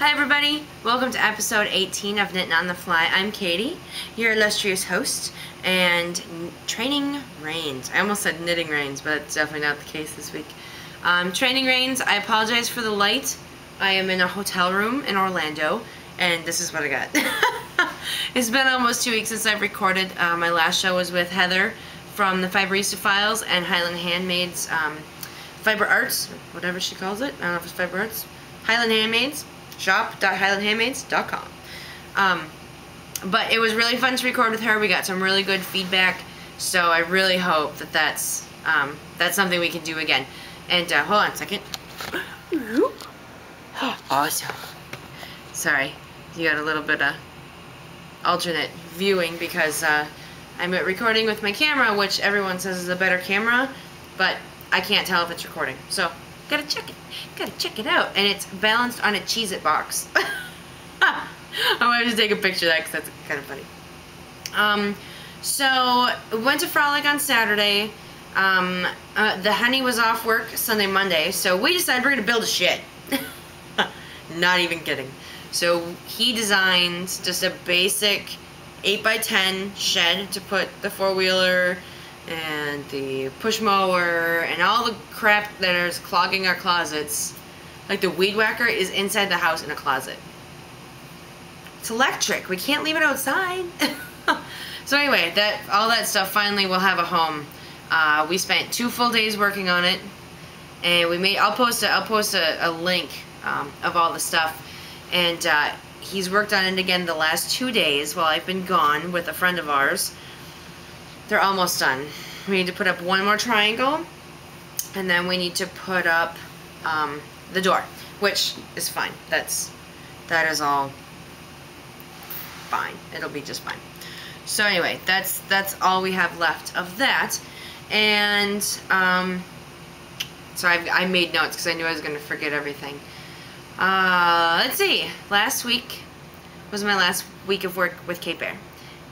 Hi everybody, welcome to episode 18 of Knitting on the Fly. I'm Katie, your illustrious host, and training rains. I almost said knitting rains, but it's definitely not the case this week. Training rains, I apologize for the light. I am in a hotel room in Orlando, and this is what I got. It's been almost 2 weeks since I've recorded. My last show was with Heather from the Fiberista Files and Highland Handmaids Fiber Arts, whatever she calls it. I don't know if it's Fiber Arts. Highland Handmaids. shop.highlandhandmaids.com. But it was really fun to record with her. We got some really good feedback, so I really hope that that's something we can do again. And hold on a second. Awesome. Sorry, you got a little bit of alternate viewing because I'm recording with my camera, which everyone says is a better camera, but I can't tell if it's recording. So gotta check it. Gotta check it out. And it's balanced on a Cheez-It box. I wanted to take a picture of that because that's kind of funny. So went to Frolic on Saturday. The honey was off work Sunday, Monday, so we decided we're gonna build a shed. Not even kidding. So he designed just a basic 8x10 shed to put the four-wheeler and the push mower and all the crap that is clogging our closets. Like the weed whacker is inside the house in a closet. It's electric. We can't leave it outside. So anyway, all that stuff finally will have a home. We spent 2 full days working on it, and we made. I'll post a link of all the stuff. And he's worked on it again the last 2 days while I've been gone with a friend of ours. They're almost done. We need to put up one more triangle, and then we need to put up the door, which is fine. That is all fine. It'll be just fine. So anyway, that's all we have left of that. And so I made notes because I knew I was going to forget everything. Let's see. Last week was my last week of work with Cape Air,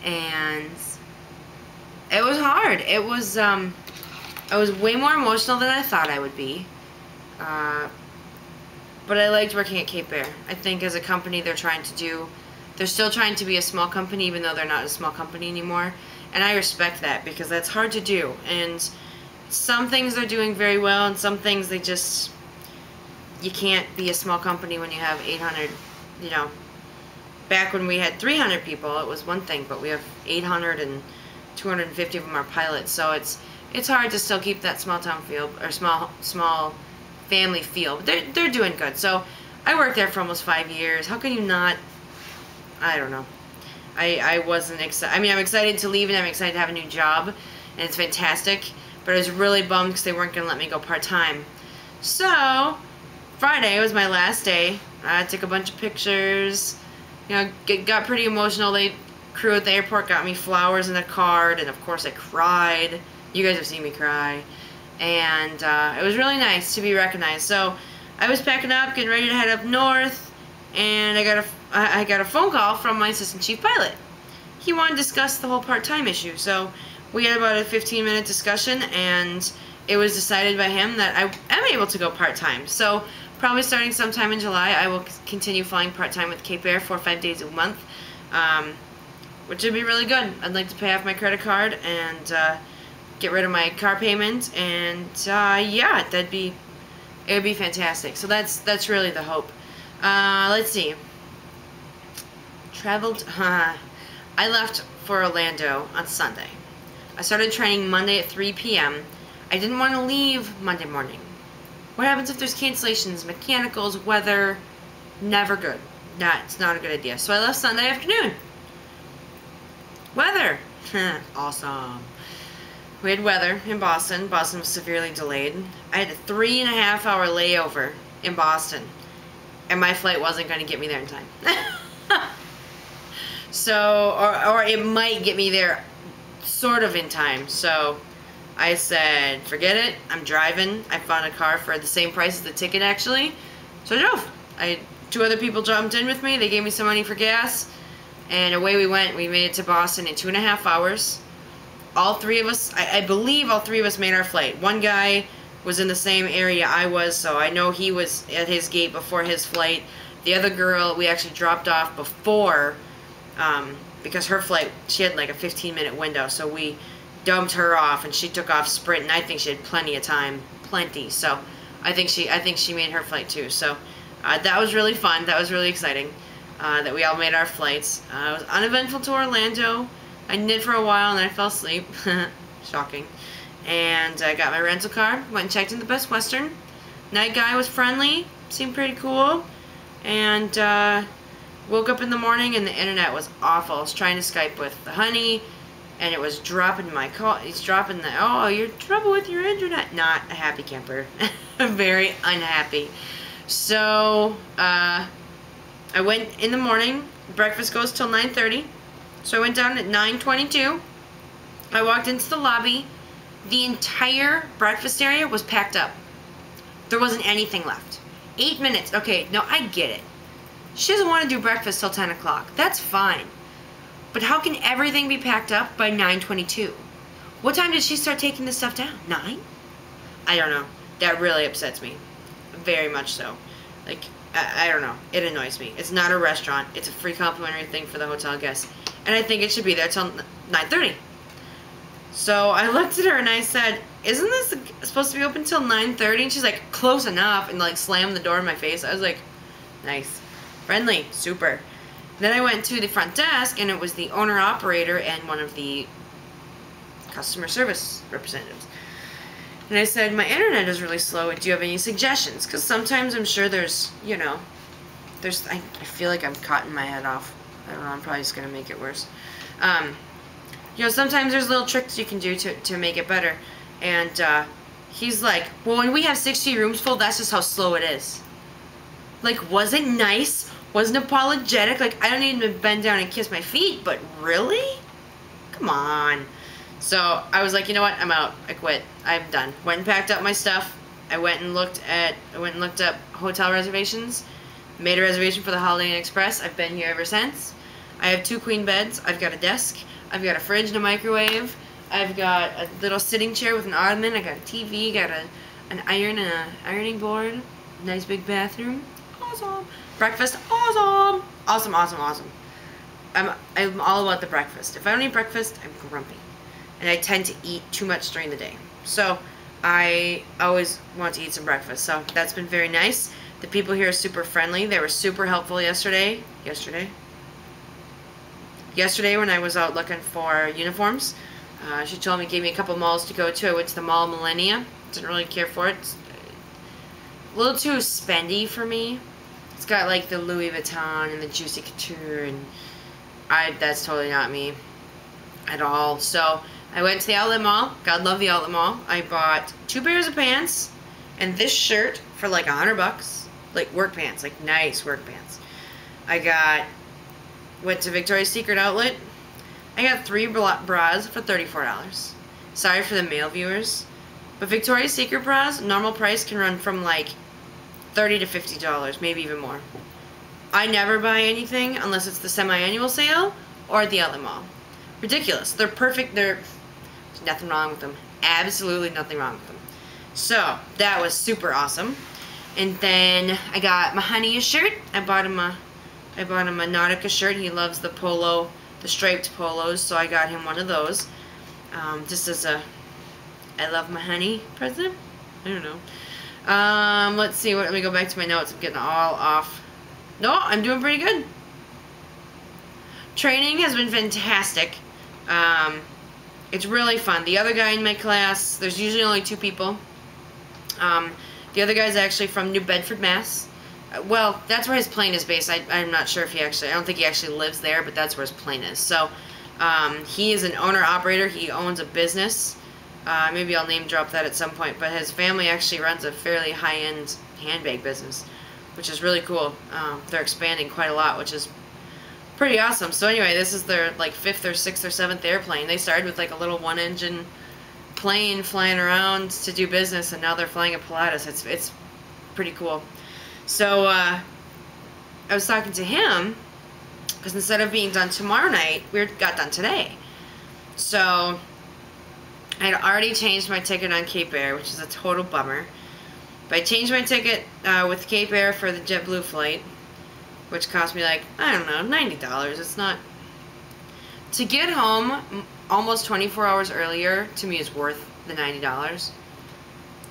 and it was hard. It was I was way more emotional than I thought I would be. But I liked working at Cape Air. I think as a company they're still trying to be a small company even though they're not a small company anymore. And I respect that because that's hard to do. And some things they're doing very well, and some things you can't be a small company when you have 800, you know. Back when we had 300 people, it was one thing, but we have 800 and 250 of them are pilots, so it's hard to still keep that small town feel, or small family feel. But they're doing good. So I worked there for almost 5 years. How can you not? I don't know. I wasn't excited. I mean, I'm excited to leave and I'm excited to have a new job, and it's fantastic. But I was really bummed because they weren't going to let me go part-time. So Friday was my last day. I took a bunch of pictures. You know, got pretty emotional. Crew at the airport got me flowers and a card, and of course I cried. You guys have seen me cry. And it was really nice to be recognized. So I was packing up, getting ready to head up north, and I got a phone call from my assistant chief pilot. He wanted to discuss the whole part-time issue. So we had about a 15-minute discussion, and it was decided by him that I am able to go part-time. So probably starting sometime in July, I will continue flying part-time with Cape Air 4 or 5 days a month. Which would be really good. I'd like to pay off my credit card and get rid of my car payment, and yeah, it would be fantastic. So that's really the hope. Let's see. I left for Orlando on Sunday. I started training Monday at 3 p.m. I didn't want to leave Monday morning. What happens if there's cancellations, mechanicals, weather? Never good. It's not a good idea. So I left Sunday afternoon. Weather. Awesome. We had weather in Boston. Boston was severely delayed. I had a 3.5-hour layover in Boston, and my flight wasn't going to get me there in time. So, or it might get me there sort of in time. So I said, forget it. I'm driving. I found a car for the same price as the ticket, actually. So I drove. 2 other people jumped in with me. They gave me some money for gas. And away we went. We made it to Boston in 2.5 hours. All 3 of us, I believe all 3 of us made our flight. One guy was in the same area I was, so I know he was at his gate before his flight. The other girl we actually dropped off before, because her flight, she had like a 15-minute window, so we dumped her off and she took off sprint, and I think she had plenty of time, so I think she made her flight too. So that was really fun. That was really exciting that we all made our flights. It was uneventful to Orlando. I knit for a while and then I fell asleep. Shocking. And I got my rental car, went and checked in the Best Western. Night guy was friendly, seemed pretty cool, and woke up in the morning and the internet was awful. I was trying to Skype with the honey, and it was dropping my call. He's dropping the, oh, you're trouble with your internet. Not a happy camper. Very unhappy. So I went in the morning. Breakfast goes till 9:30. So I went down at 9:22. I walked into the lobby. The entire breakfast area was packed up. There wasn't anything left. 8 minutes. Okay, no, I get it. She doesn't want to do breakfast till 10 o'clock. That's fine. But how can everything be packed up by 9:22? What time did she start taking this stuff down? 9? I don't know. That really upsets me. Very much so. Like, I don't know. It annoys me. It's not a restaurant. It's a free complimentary thing for the hotel guests. And I think it should be there till 9:30. So I looked at her and I said, isn't this supposed to be open till 9:30? And she's like, close enough, and like slammed the door in my face. I was like, nice. Friendly. Super. Then I went to the front desk, and it was the owner-operator and one of the customer service representatives. And I said, my internet is really slow. Do you have any suggestions? Because sometimes I'm sure there's, you know, I feel like I'm cutting my head off. I don't know, I'm probably just going to make it worse. You know, sometimes there's little tricks you can do to make it better. And he's like, well, when we have 60 rooms full, that's just how slow it is. Like, wasn't nice, wasn't apologetic. Like, I don't need to bend down and kiss my feet, but really? Come on. So I was like, you know what? I'm out. I quit. I'm done. Went and packed up my stuff. I went and looked up hotel reservations. Made a reservation for the Holiday Inn Express. I've been here ever since. I have 2 queen beds. I've got a desk. I've got a fridge and a microwave. I've got a little sitting chair with an ottoman. I got a TV. Got an iron and an ironing board. Nice big bathroom. Awesome. Breakfast. Awesome. Awesome. Awesome. Awesome. I'm all about the breakfast. If I don't eat breakfast, I'm grumpy. And I tend to eat too much during the day. So I always want to eat some breakfast. So that's been very nice. The people here are super friendly. They were super helpful yesterday. Yesterday when I was out looking for uniforms. She told me, gave me a couple malls to go to. I went to the Mall of Millennia. Didn't really care for it. It's a little too spendy for me. It's got like the Louis Vuitton and the Juicy Couture, and that's totally not me at all. So I went to the outlet mall. God love the outlet mall. I bought 2 pairs of pants and this shirt for like $100. Like work pants, like nice work pants. Went to Victoria's Secret outlet. I got 3 bras for $34. Sorry for the male viewers, but Victoria's Secret bras, normal price can run from like $30 to $50, maybe even more. I never buy anything unless it's the semi-annual sale or at the outlet mall. Ridiculous. They're perfect. There's nothing wrong with them. Absolutely nothing wrong with them. So that was super awesome. And then I got my honey a shirt. I bought him a Nautica shirt. He loves the polo, the striped polos, so I got him one of those. Just as a I love my honey present. I don't know. Let's see. Let me go back to my notes. I'm getting all off. No, I'm doing pretty good. Training has been fantastic. It's really fun. The other guy in my class, there's usually only 2 people. The other guy's actually from New Bedford, Mass. Well, that's where his plane is based. I'm not sure if I don't think he actually lives there, but that's where his plane is. So, he is an owner-operator. He owns a business. Maybe I'll name drop that at some point, but his family actually runs a fairly high-end handbag business, which is really cool. They're expanding quite a lot, which is pretty awesome. So anyway, this is their like 5th or 6th or 7th airplane. They started with like a little 1-engine plane flying around to do business, and now they're flying a Pilatus. It's pretty cool. So I was talking to him because instead of being done tomorrow night, we got done today. So I had already changed my ticket on Cape Air, which is a total bummer. But I changed my ticket with Cape Air for the JetBlue flight. which cost me like, I don't know, $90. It's not... To get home almost 24 hours earlier, to me, is worth the $90.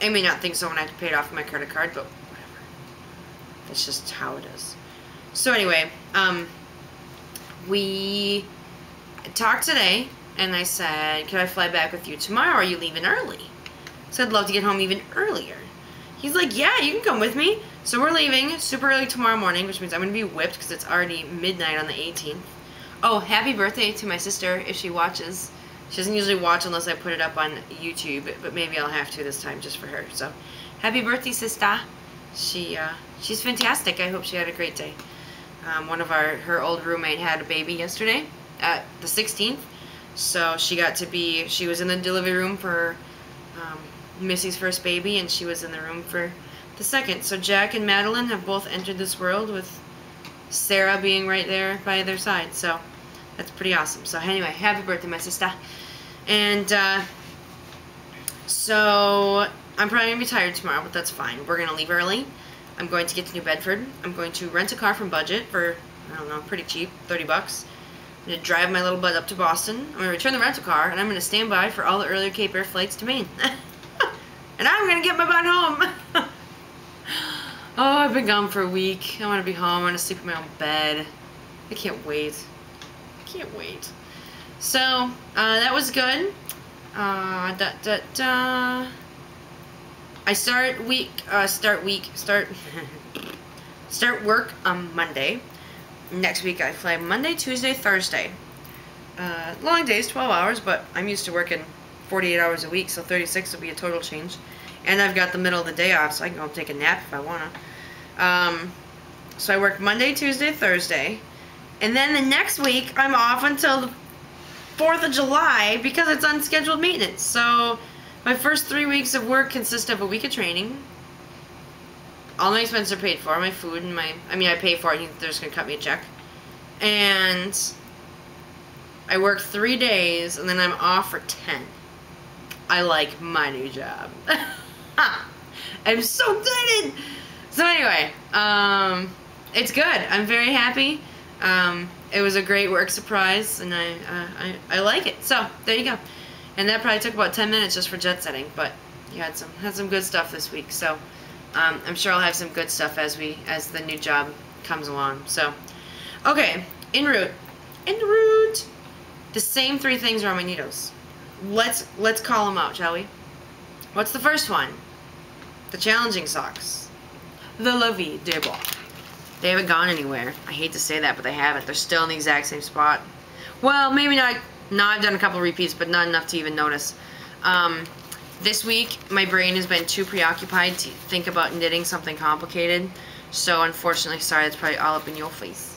I may not think so when I have to pay it off with my credit card, but whatever. That's just how it is. So anyway, we talked today, and I said, can I fly back with you tomorrow, or are you leaving early? So I'd love to get home even earlier. He's like, yeah, you can come with me. So we're leaving super early tomorrow morning, which means I'm going to be whipped because it's already midnight on the 18th. Oh, happy birthday to my sister if she watches. She doesn't usually watch unless I put it up on YouTube, but maybe I'll have to this time just for her. So, happy birthday, sister. She's fantastic. I hope she had a great day. Her old roommate had a baby yesterday, the 16th. So she was in the delivery room for Missy's first baby, and she was in the room for the second. So Jack and Madeline have both entered this world with Sarah being right there by their side. So that's pretty awesome. So anyway, happy birthday, my sister. And so I'm probably going to be tired tomorrow, but that's fine. We're going to leave early. I'm going to get to New Bedford. I'm going to rent a car from Budget for, I don't know, pretty cheap, 30 bucks. I'm going to drive my little butt up to Boston. I'm going to return the rental car, and I'm going to stand by for all the earlier Cape Air flights to Maine. And I'm going to get my butt home. Oh, I've been gone for a week. I want to be home. I want to sleep in my own bed. I can't wait. I can't wait. So, that was good. I start work on Monday. Next week I fly Monday, Tuesday, Thursday. Long days, 12 hours, but I'm used to working 48 hours a week, so 36 will be a total change. And I've got the middle of the day off, so I can go take a nap if I want to. So I work Monday, Tuesday, Thursday. And then the next week, I'm off until the 4th of July because it's unscheduled maintenance. So my first 3 weeks of work consist of a week of training. All my expenses are paid for, my food and I pay for it, they're just going to cut me a check. And I work 3 days, and then I'm off for 10. I like my new job. I'm so excited! So anyway, it's good. I'm very happy. It was a great work surprise, and I like it. So, there you go. And that probably took about 10 minutes just for jet setting, but you had some good stuff this week. So, I'm sure I'll have some good stuff as the new job comes along. So, okay, en route. The same 3 things are on my needles. Let's call them out, shall we? What's the first one? The challenging socks. The La Vie de Bois. They haven't gone anywhere. I hate to say that, but they haven't. They're still in the exact same spot. Well, maybe not. No, I've done a couple repeats, but not enough to even notice. This week, my brain has been too preoccupied to think about knitting something complicated. So, unfortunately, sorry, that's probably all up in your face.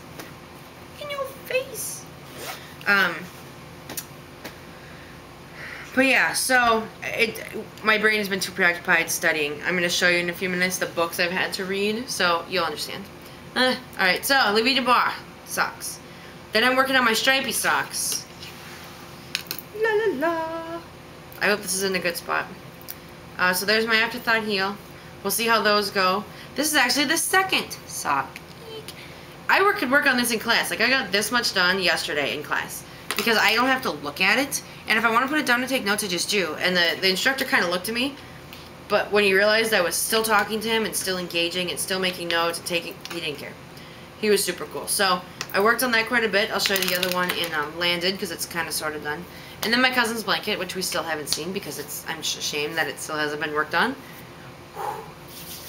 In your face. But yeah, so my brain has been too preoccupied studying. I'm going to show you in a few minutes the books I've had to read, so you'll understand. Alright, so La Vie de Bois socks. Then I'm working on my stripy socks. La la la. I hope this is in a good spot. So there's my afterthought heel. We'll see how those go. This is actually the second sock. I could work on this in class. Like, I got this much done yesterday in class. Because I don't have to look at it. And if I want to put it down to take notes, I just do. And the instructor kind of looked at me. But when he realized I was still talking to him and still engaging and still making notes and taking, he didn't care. He was super cool. So I worked on that quite a bit. I'll show you the other one in Landed because it's kind of sort of done. And then my cousin's blanket, which we still haven't seen because I'm ashamed that it still hasn't been worked on.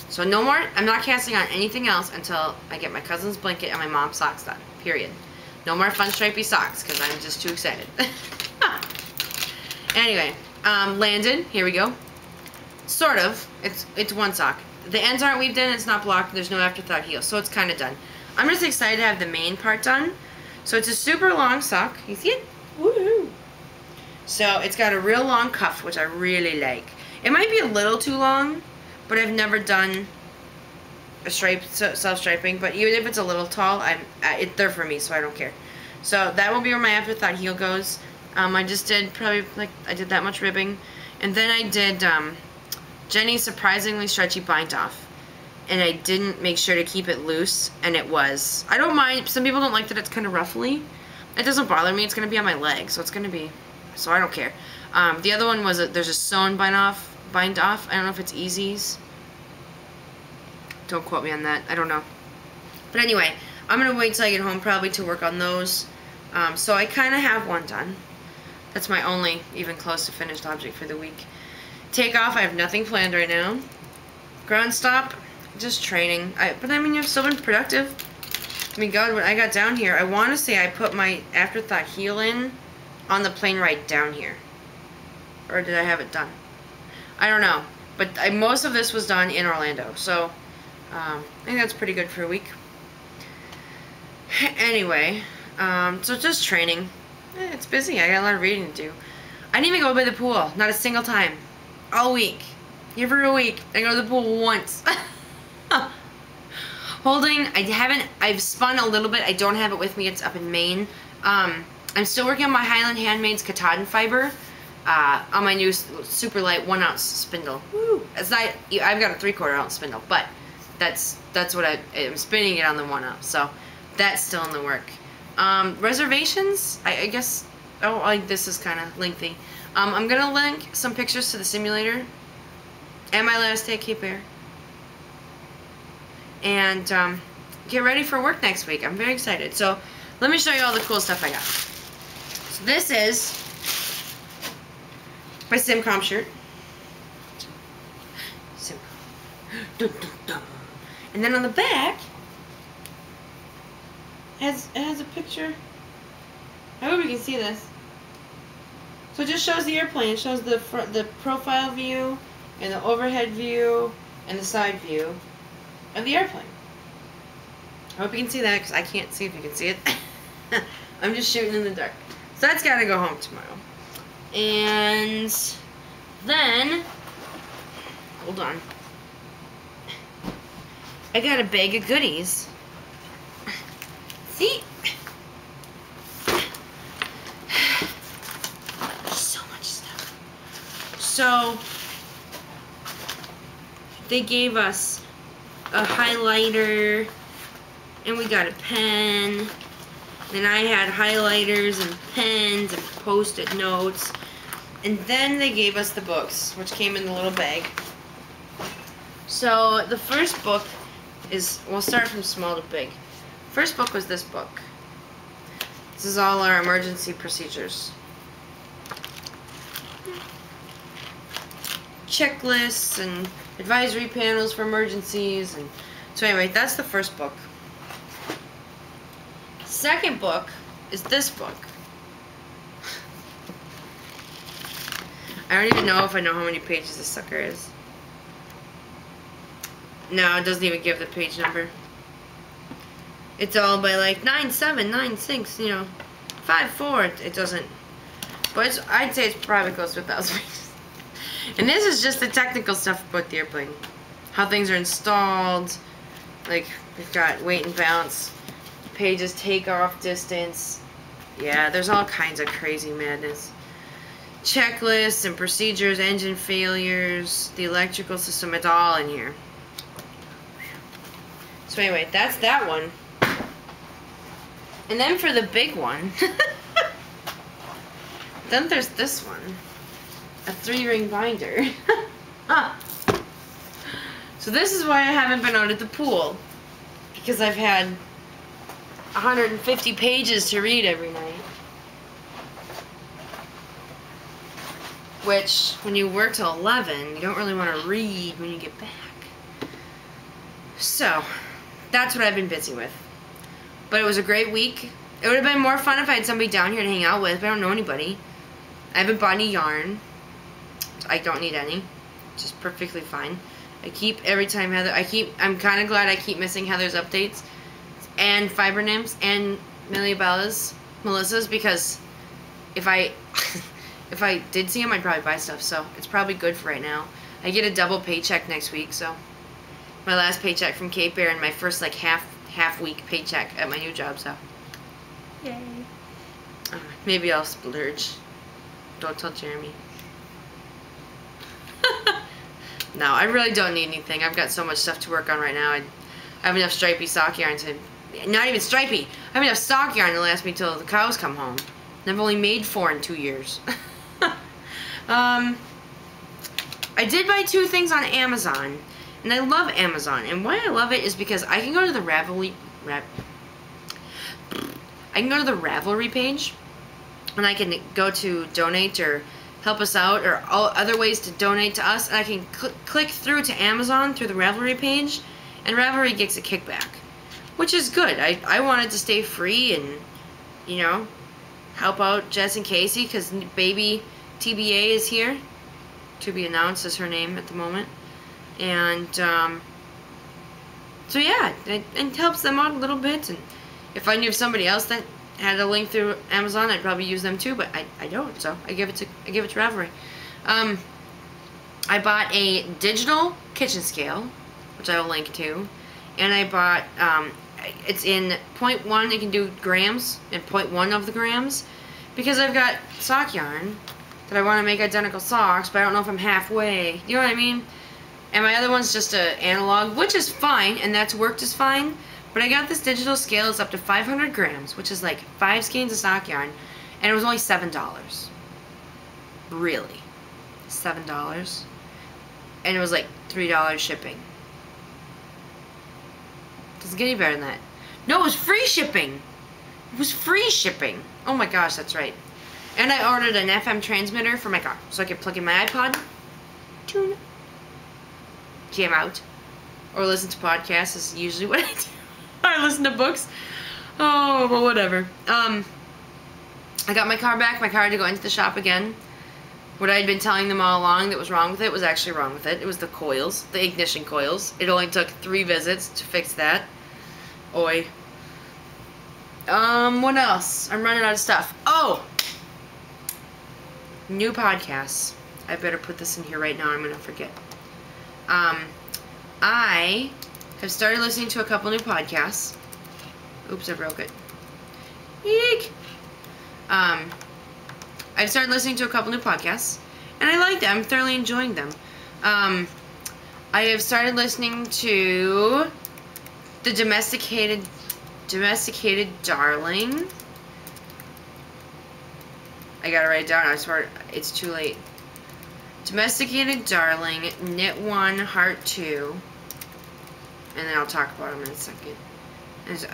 So no more, I'm not casting on anything else until I get my cousin's blanket and my mom's socks done. Period. No more fun stripy socks because I'm just too excited. Anyway, Landed, here we go. Sort of. It's one sock. The ends aren't weaved in, it's not blocked, there's no afterthought heel, so it's kind of done. I'm just excited to have the main part done. So it's a super long sock. You see it? Woohoo! So it's got a real long cuff, which I really like. It might be a little too long, but I've never done a self-striping, but even if it's a little tall, they're for me, so I don't care. So that will be where my afterthought heel goes. I just did probably, I did that much ribbing. And then I did Jenny's surprisingly stretchy bind off. and I didn't make sure to keep it loose, and it was. I don't mind. Some people don't like that it's kind of ruffly. It doesn't bother me. It's going to be on my leg, so it's going to be, so I don't care. The other one was, there's a sewn bind off. I don't know if it's Easy's. Don't quote me on that. I don't know. But anyway, I'm going to wait till I get home probably to work on those. So I kind of have one done. That's my only even close to finished object for the week. Takeoff, I have nothing planned right now. Ground stop, just training. But I mean, I've still been productive. I mean, God, when I got down here, I want to say I put my afterthought heel in on the plane ride down here. Or did I have it done? I don't know. But most of this was done in Orlando. So, I think that's pretty good for a week. Anyway, so just training. It's busy. I got a lot of reading to do. I didn't even go by the pool. Not a single time. All week. Here for a week. I go to the pool once. Holding, I've spun a little bit. I don't have it with me. It's up in Maine. I'm still working on my Highland Handmaid's Katahdin fiber on my new super light 1 ounce spindle. Woo! It's not, I've got a 3/4 ounce spindle, but that's what I'm spinning it on the 1 ounce. So that's still in the work. Reservations, I guess, this is kind of lengthy. I'm going to link some pictures to the simulator and my last day at Cape Air. And get ready for work next week. I'm very excited. So let me show you all the cool stuff I got. So this is my SimCom shirt. SimCom. Dun, dun, dun. And then on the back, it has a picture. I hope you can see this. So it just shows the airplane. It shows the profile view and the overhead view and the side view of the airplane. I hope you can see that because I can't see if you can see it. I'm just shooting in the dark. So that's got to go home tomorrow. And then, hold on. I got a bag of goodies. See? So much stuff. So, they gave us a highlighter, and we got a pen. Then I had highlighters and pens and post-it notes. And then they gave us the books, which came in the little bag. So the first book is, we'll start from small to big. First book was this book. This is all our emergency procedures. Checklists and advisory panels for emergencies. And so anyway, that's the first book. Second book is this book. I don't even know if I know how many pages this sucker is. No, it doesn't even give the page number. It's all by like 9796, you know, 54. It doesn't. But I'd say it's probably close to 1,000 pages. And this is just the technical stuff about the airplane. How things are installed. Like, we've got weight and balance. Pages, takeoff distance. Yeah, there's all kinds of crazy madness. Checklists and procedures, engine failures, the electrical system, it's all in here. So anyway, that's that one. And then for the big one, then there's this one. A 3-ring binder. So this is why I haven't been out at the pool. Because I've had 150 pages to read every night. Which, when you work till 11, you don't really want to read when you get back. So, that's what I've been busy with. But it was a great week. It would have been more fun if I had somebody down here to hang out with, but I don't know anybody. I haven't bought any yarn. I don't need any. Just perfectly fine. I keep, every time Heather, I'm kind of glad I keep missing Heather's updates. And Fiber Nymphs and Melissa's, because if I if I did see them, I'd probably buy stuff. So it's probably good for right now. I get a double paycheck next week, so my last paycheck from Cape Air and my first like half week paycheck at my new job. So yay! Maybe I'll splurge. Don't tell Jeremy. No, I really don't need anything. I've got so much stuff to work on right now. I have enough stripy sock yarn to... Not even stripy. I have enough sock yarn to last me till the cows come home. And I've only made 4 in 2 years. I did buy 2 things on Amazon. And I love Amazon. And why I love it is because I can go to the Ravelry page. And I can go to donate or help us out or all other ways to donate to us. And I can click through to Amazon through the Ravelry page. And Ravelry gets a kickback. Which is good. I wanted to stay free and, you know, help out Jess and Casey because baby TBA is here. To be announced is her name at the moment. And, so yeah, it helps them out a little bit. And if I knew of somebody else that had a link through Amazon, I'd probably use them too, but I don't, so I give it to Ravelry. I bought a digital kitchen scale, which I will link to. And I bought, it's in 0.1, it can do grams, and 0.1 of the grams, because I've got sock yarn that I want to make identical socks, but I don't know if I'm halfway, you know what I mean? And my other one's just a analog, which is fine, and that's worked just fine, but I got this digital scale, it's up to 500 grams, which is like 5 skeins of sock yarn, and it was only $7. Really? $7? And it was like $3 shipping. Doesn't get any better than that. No, it was free shipping. It was free shipping. Oh my gosh, that's right. And I ordered an FM transmitter for my car, so I could plug in my iPod, tune, jam out, or listen to podcasts is usually what I do. I listen to books. Oh, well, whatever. I got my car back. My car had to go into the shop again. What I had been telling them all along that was wrong with it was actually wrong with it. It was the coils, the ignition coils. It only took 3 visits to fix that. Oi. What else? I'm running out of stuff. Oh! New podcasts. I better put this in here right now. I'm gonna forget. I have started listening to a couple new podcasts. Oops, I broke it. Eek! I've started listening to a couple new podcasts, and I like them. I'm thoroughly enjoying them. I have started listening to the Domesticated Darling. I gotta write it down. I swear it's too late. Domesticated Darling, Knit 1, Heart 2, and then I'll talk about them in a second. Is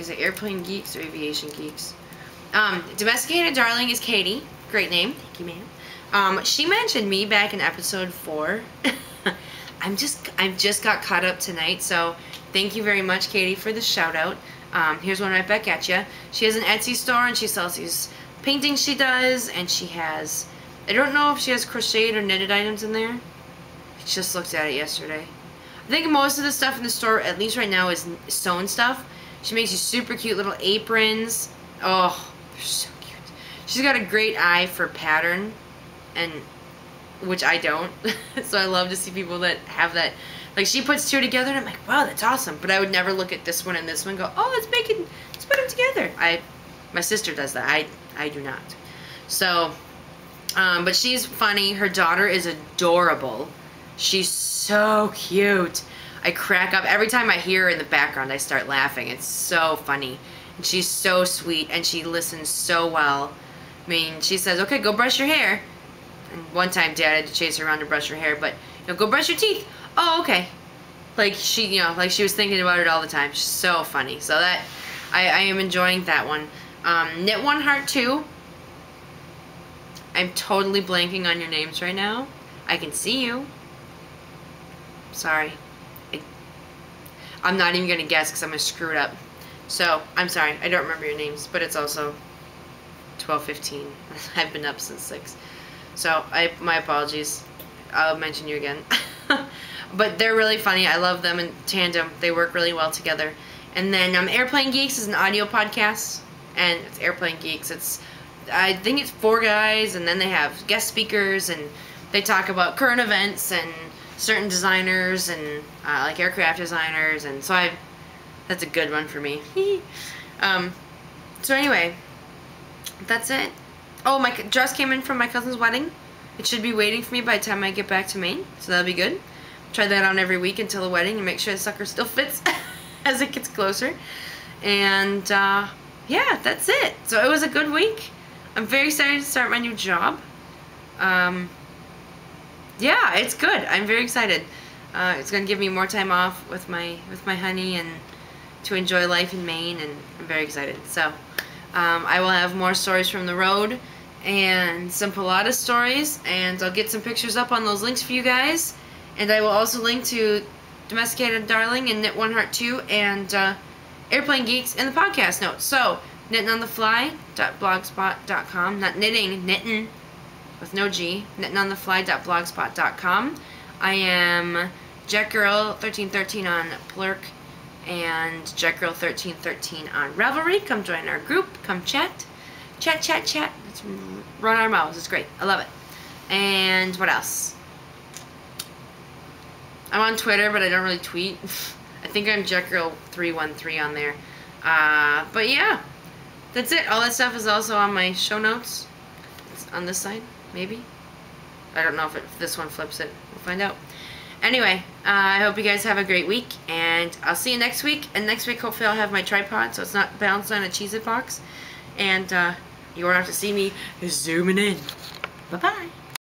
it Airplane Geeks or Aviation Geeks? Domesticated Darling is Katie. Great name. Thank you, ma'am. She mentioned me back in episode 4. I just got caught up tonight, so thank you very much, Katie, for the shout out. Here's one right back at you. She has an Etsy store and she sells these paintings she does, and she has, I don't know if she has crocheted or knitted items in there. I just looked at it yesterday. I think most of the stuff in the store, at least right now, is sewn stuff. She makes these super cute little aprons. Oh, they're so cute. She's got a great eye for pattern, and which I don't. So I love to see people that have that. Like, she puts 2 together, and I'm like, wow, that's awesome. But I would never look at this one and this one and go, oh, let's put them together. My sister does that. I do not. So, but she's funny. Her daughter is adorable. She's so cute. I crack up. Every time I hear her in the background, I start laughing. It's so funny. And she's so sweet, and she listens so well. I mean, she says, okay, go brush your hair. And one time, Dad had to chase her around to brush her hair, but, you know, go brush your teeth. Oh, okay. Like, she, you know, like she was thinking about it all the time. She's so funny. So that, I am enjoying that one. Knit 1, Heart 2. I'm totally blanking on your names right now. I can see you. Sorry. I'm not even going to guess because I'm going to screw it up. So, I'm sorry. I don't remember your names, but it's also 12:15. I've been up since 6. So, my apologies. I'll mention you again. But they're really funny. I love them in tandem. They work really well together. And then Airplane Geeks is an audio podcast. And it's Airplane Geeks. I think it's 4 guys, and then they have guest speakers, and they talk about current events and certain designers and like aircraft designers, and so that's a good one for me. So anyway, that's it. Oh, my dress came in from my cousin's wedding. It should be waiting for me by the time I get back to Maine, so that'll be good. Try that on every week until the wedding and make sure the sucker still fits as it gets closer. And yeah, that's it. So it was a good week. I'm very excited to start my new job. Yeah, it's good. I'm very excited. It's gonna give me more time off with my honey and to enjoy life in Maine, and I'm very excited. So I will have more stories from the road and some Pilates stories, and I'll get some pictures up on those links for you guys. And I will also link to Domesticated Darling and Knit One Heart 2 and Airplane Geeks in the podcast notes. So knittingonthefly.blogspot.com, not knitting, knitting with no G, knittingonthefly.blogspot.com. I am JetGirl1313 on Plurk and JetGirl1313 on Ravelry. Come join our group. Come chat. Chat. Let's run our mouths. It's great. I love it. And what else? I'm on Twitter, but I don't really tweet. I think I'm JetGirl313 on there. But yeah, that's it. All that stuff is also on my show notes. It's on this side, maybe. I don't know if this one flips it. We'll find out. Anyway, I hope you guys have a great week, and I'll see you next week. And next week, hopefully, I'll have my tripod, so it's not balanced on a Cheez-It box. And you won't have to see me zooming in. Bye-bye.